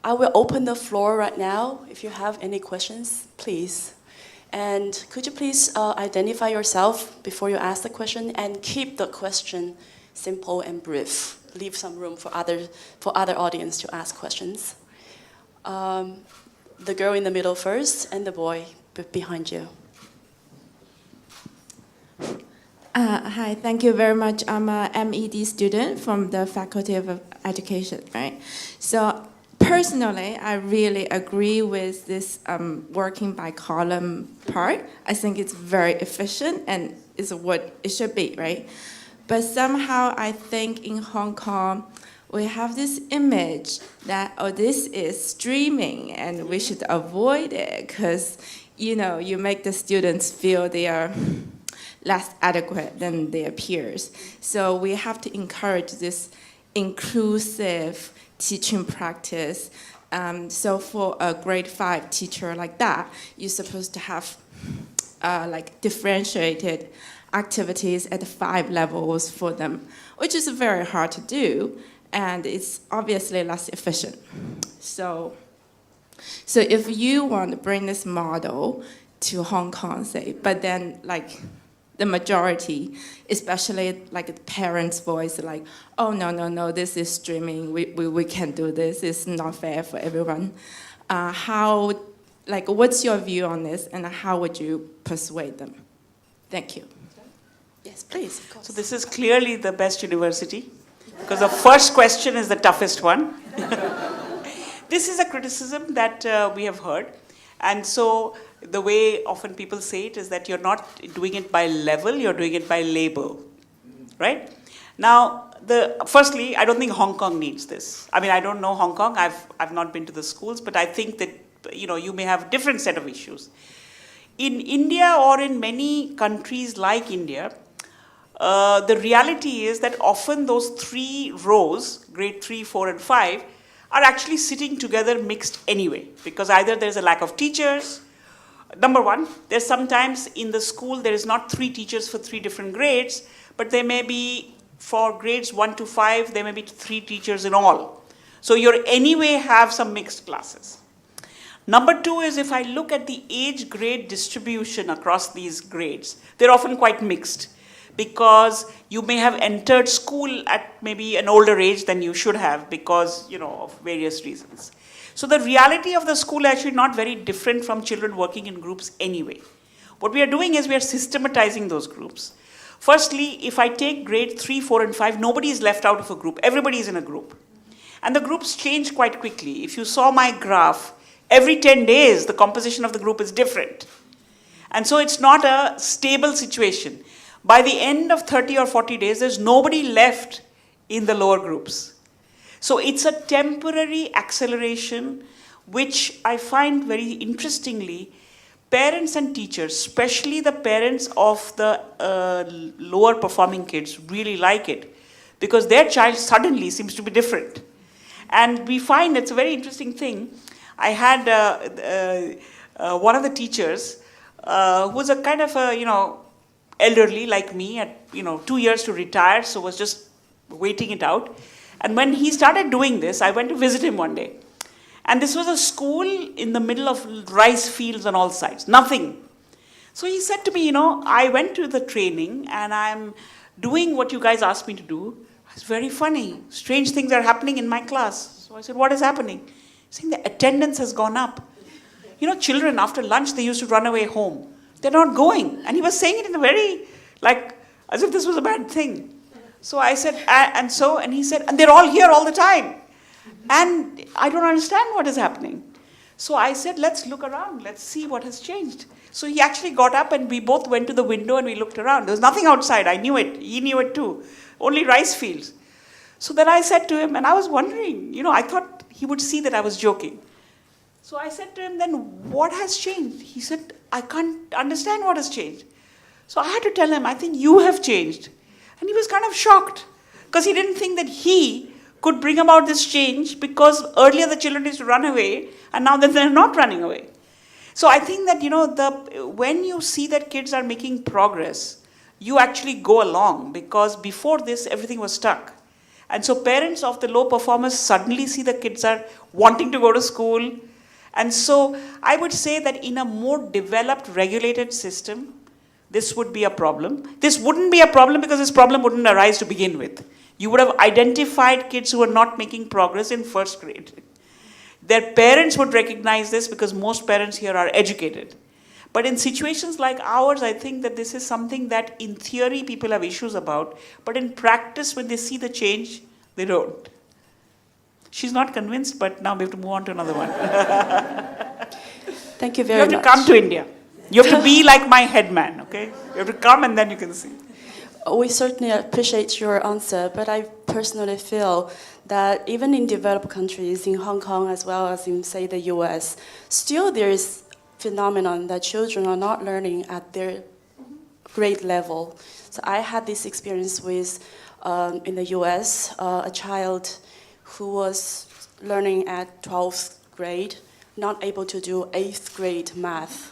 I will open the floor right now. If you have any questions, please. And could you please identify yourself before you ask the question and keep the question simple and brief. Leave some room for other audience to ask questions. The girl in the middle first and the boy behind you. Hi, thank you very much. I'm a MED student from the Faculty of Education, right? So personally, I really agree with this working by column part. I think it's very efficient and is what it should be, right? But somehow I think in Hong Kong, we have this image that, oh, this is streaming and we should avoid it because, you know, you make the students feel they are less adequate than their peers. So we have to encourage this inclusive teaching practice. So for a grade 5 teacher like that, you're supposed to have like differentiated activities at 5 levels for them, which is very hard to do, and it's obviously less efficient. So if you want to bring this model to Hong Kong, say, but then like the majority, especially like the parents' voice, like, oh, no, this is streaming, we can't do this, it's not fair for everyone. What's your view on this, and how would you persuade them? Thank you. Yes, please, of course. So this is clearly the best university, because the first question is the toughest one. This is a criticism that we have heard. And so the way often people say it is that you're not doing it by level, you're doing it by label, right? Now, firstly, I don't think Hong Kong needs this. I mean, I don't know Hong Kong, I've not been to the schools, but I think that, you know, you may have a different set of issues. In India or in many countries like India, the reality is that often those 3 rows, grade 3, 4, and 5, are actually sitting together mixed anyway, because either there's a lack of teachers. Number one, there's sometimes in the school there is not 3 teachers for 3 different grades, but there may be, for grades 1 to 5, there may be 3 teachers in all. So you anyway have some mixed classes. Number 2 is if I look at the age grade distribution across these grades, they're often quite mixed, because you may have entered school at maybe an older age than you should have because, you know, of various reasons. So the reality of the school is actually not very different from children working in groups anyway. What we are doing is we are systematizing those groups. Firstly, if I take grade 3, 4, and 5, nobody is left out of a group. Everybody is in a group. And the groups change quite quickly. If you saw my graph, every 10 days, the composition of the group is different. And so it's not a stable situation. By the end of 30 or 40 days, there's nobody left in the lower groups. So it's a temporary acceleration, which I find very interestingly, parents and teachers, especially the parents of the lower performing kids, really like it, because their child suddenly seems to be different. And we find it's a very interesting thing. I had one of the teachers who was a kind of a, you know, elderly like me at, you know, 2 years to retire, so was just waiting it out. And when he started doing this, I went to visit him one day. And this was a school in the middle of rice fields on all sides, nothing. So he said to me, you know, I went to the training and I'm doing what you guys asked me to do. It's very funny. Strange things are happening in my class. So I said, what is happening? He's saying the attendance has gone up. You know, children after lunch, they used to run away home. They're not going. And he was saying it in a very, like, as if this was a bad thing. So I said, and he said, and they're all here all the time. And I don't understand what is happening. So I said, let's look around. Let's see what has changed. So he actually got up and we both went to the window and we looked around. There was nothing outside. I knew it. He knew it too. Only rice fields. So then I said to him, and I was wondering, you know, I thought he would see that I was joking. So I said to him, then what has changed? He said, I can't understand what has changed. So I had to tell him, I think you have changed. And he was kind of shocked because he didn't think that he could bring about this change, because earlier the children used to run away and now that they're not running away. So I think that, you know, when you see that kids are making progress, you actually go along, because before this everything was stuck. And so parents of the low performers suddenly see the kids are wanting to go to school. And so I would say that in a more developed, regulated system, this would be a problem. This wouldn't be a problem because this problem wouldn't arise to begin with. You would have identified kids who are not making progress in first grade. Their parents would recognize this because most parents here are educated. But in situations like ours, I think that this is something that in theory people have issues about, but in practice when they see the change, they don't. She's not convinced, but now we have to move on to another one. Thank you You very have much. to come to India. You have to be like my head man, okay? You have to come and then you can see. We certainly appreciate your answer, but I personally feel that even in developed countries, in Hong Kong as well as in, say, the US, still there is phenomenon that children are not learning at their grade level. So I had this experience with, in the US, a child who was learning at 12th grade, not able to do 8th grade math.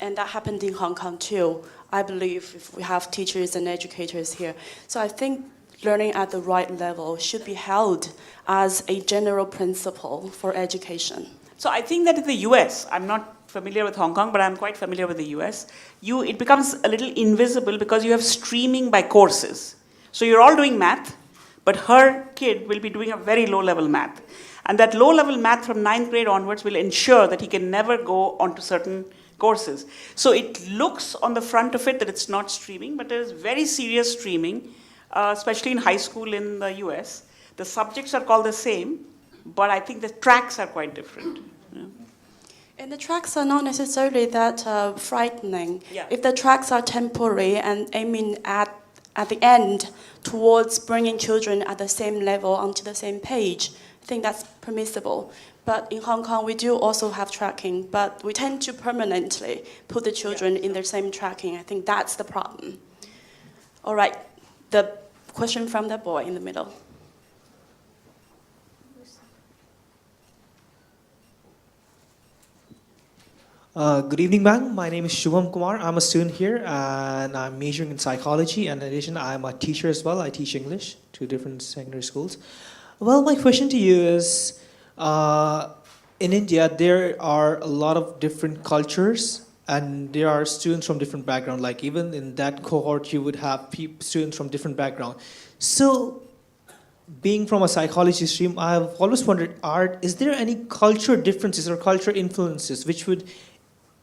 And that happened in Hong Kong too, I believe, if we have teachers and educators here. So I think learning at the right level should be held as a general principle for education. So I think that in the US, I'm not familiar with Hong Kong, but I'm quite familiar with the US, it becomes a little invisible because you have streaming by courses. So you're all doing math, but her kid will be doing a very low-level math. And that low-level math from 9th grade onwards will ensure that he can never go onto certain courses. So it looks on the front of it that it's not streaming, but there is very serious streaming, especially in high school in the US. The subjects are called the same, but I think the tracks are quite different. Yeah. And the tracks are not necessarily that frightening. Yeah. If the tracks are temporary and aiming at the end towards bringing children at the same level onto the same page, I think that's permissible. But in Hong Kong, we do also have tracking, but we tend to permanently put the children in the same tracking. I think that's the problem. All right, the question from the boy in the middle. Good evening, ma'am. My name is Shubham Kumar. I'm a student here and I'm majoring in psychology. And in addition, I'm a teacher as well. I teach English to different secondary schools. Well, my question to you is, in India, there are a lot of different cultures and there are students from different backgrounds. Like even in that cohort, you would have students from different backgrounds. So being from a psychology stream, I've always wondered, is there any culture differences or culture influences which would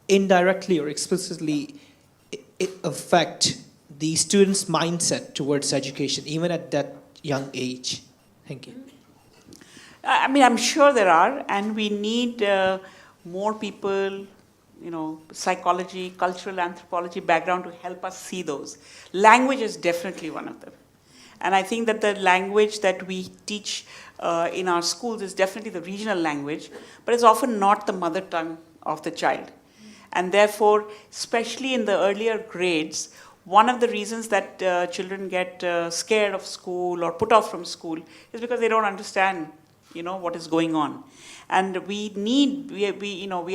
indirectly or explicitly affect the student's mindset towards education, even at that young age? Thank you. I mean, I'm sure there are, and we need more people, psychology, cultural anthropology background to help us see those. Language is definitely one of them. And I think that the language that we teach in our schools is definitely the regional language, but it's often not the mother tongue of the child. And therefore, especially in the earlier grades, one of the reasons that children get scared of school or put off from school is because they don't understand, what is going on. And we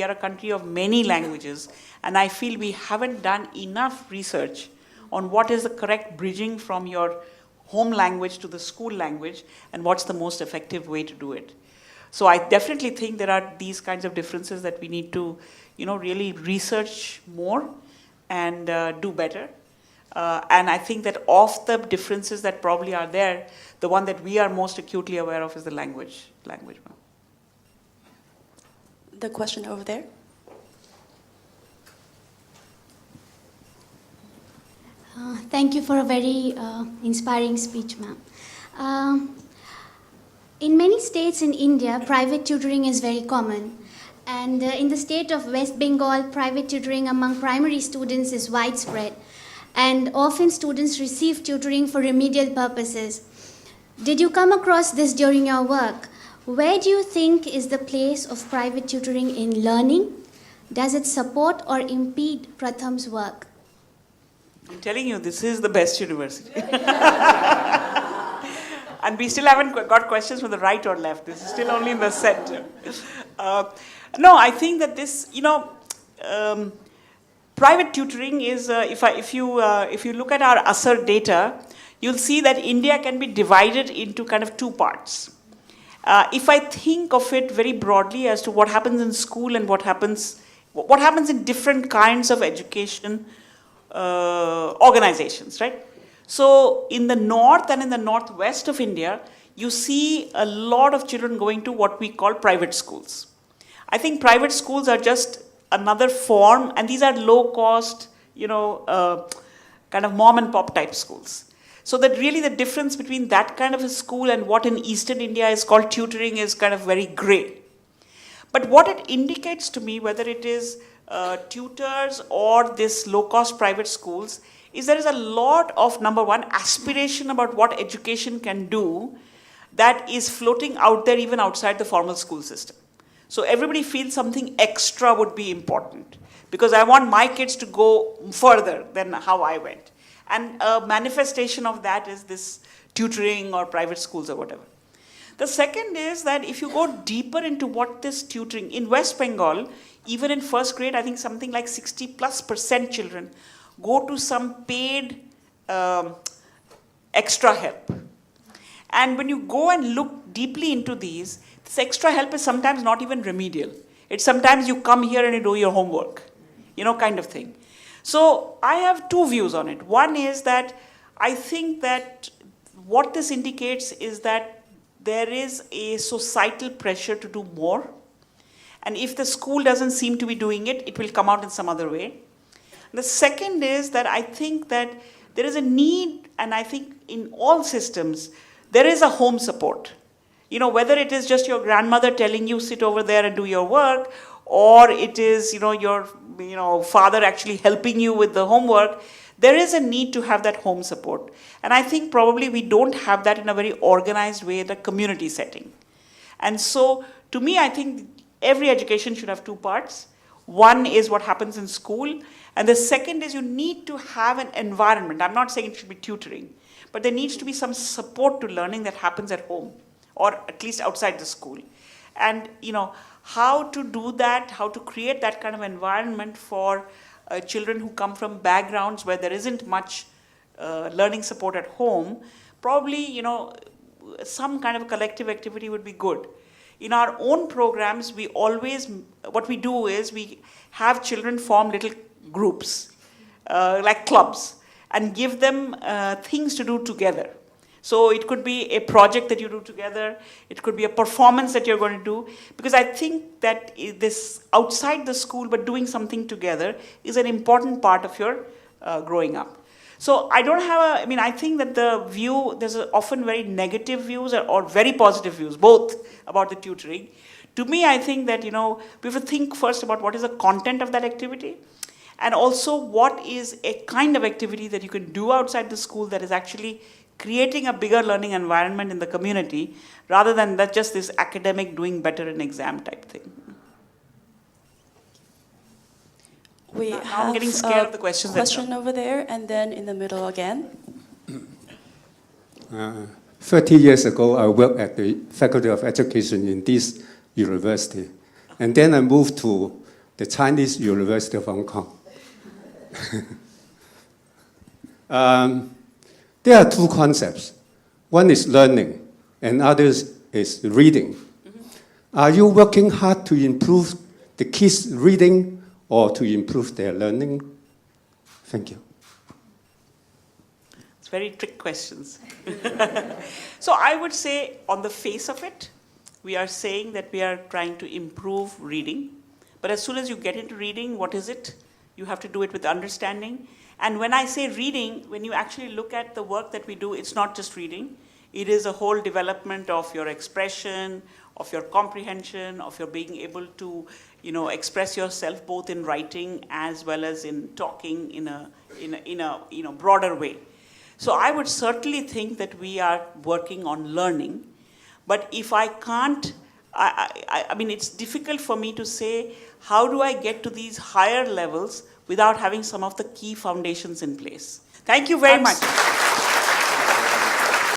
are a country of many languages, and I feel we haven't done enough research on what is the correct bridging from your home language to the school language and what's the most effective way to do it. So I definitely think there are these kinds of differences that we need to, really research more and do better. And I think that of the differences that probably are there, the one that we are most acutely aware of is the language. The question over there. Thank you for a very inspiring speech, ma'am. In many states in India, private tutoring is very common. And in the state of West Bengal, private tutoring among primary students is widespread. And often students receive tutoring for remedial purposes. Did you come across this during your work? Where do you think is the place of private tutoring in learning? Does it support or impede Pratham's work? I'm telling you, this is the best university. And we still haven't got questions from the right or left. This is still only in the center. No, I think that this, Private tutoring is, if you look at our ASER data, you'll see that India can be divided into kind of two parts. If I think of it very broadly as to what happens in school and what happens in different kinds of education organizations, right? So in the north and in the northwest of India, you see a lot of children going to what we call private schools. I think private schools are just another form, and these are low cost, kind of mom and pop type schools. So that really the difference between that kind of a school and what in Eastern India is called tutoring is kind of very gray. But what it indicates to me, whether it is tutors or this low-cost private schools, is there is a lot of, number one, aspiration about what education can do that is floating out there even outside the formal school system. So everybody feels something extra would be important because I want my kids to go further than how I went. And a manifestation of that is this tutoring or private schools or whatever. The second is that if you go deeper into what this tutoring, in West Bengal, even in first grade, I think something like 60+% children go to some paid extra help. And when you go and look deeply into these, this extra help is sometimes not even remedial. It's sometimes you come here and you do your homework, kind of thing. So I have two views on it. One is that I think that what this indicates is that there is a societal pressure to do more. And if the school doesn't seem to be doing it, it will come out in some other way. The second is that I think that there is a need, and I think in all systems, there is a home support. Whether it is just your grandmother telling you sit over there and do your work, or it is, your father actually helping you with the homework, there is a need to have that home support. And I think probably we don't have that in a very organized way in a community setting. And so, to me, I think every education should have two parts. One is what happens in school, and the second is you need to have an environment. I'm not saying it should be tutoring, but there needs to be some support to learning that happens at home, or at least outside the school. And, how to do that, how to create that kind of environment for children who come from backgrounds where there isn't much learning support at home, probably, some kind of collective activity would be good. In our own programs, what we do is we have children form little groups, like clubs, and give them things to do together. So it could be a project that you do together. It could be a performance that you're going to do. Because I think that this outside the school, but doing something together is an important part of your growing up. So I think that there's often very negative views or very positive views, both about the tutoring. To me, I think that, we have to think first about what is the content of that activity, and also what is a kind of activity that you can do outside the school that is actually creating a bigger learning environment in the community, rather than just this academic doing better in exam type thing. We I'm have getting scared of the questions. Question over there, and then in the middle again. 30 years ago, I worked at the Faculty of Education in this university. And then I moved to the Chinese University of Hong Kong. There are two concepts. One is learning, and others is reading. Are you working hard to improve the kids' reading or to improve their learning? Thank you. It's very trick questions. So I would say, on the face of it, we are saying that we are trying to improve reading. But as soon as you get into reading, what is it? You have to do it with understanding. And when I say reading, when you actually look at the work that we do, it's not just reading. It is a whole development of your expression, of your comprehension, of your being able to, express yourself both in writing as well as in talking in a broader way. So I would certainly think that we are working on learning. But if I can't, it's difficult for me to say, how do I get to these higher levels without having some of the key foundations in place? Thank you very much.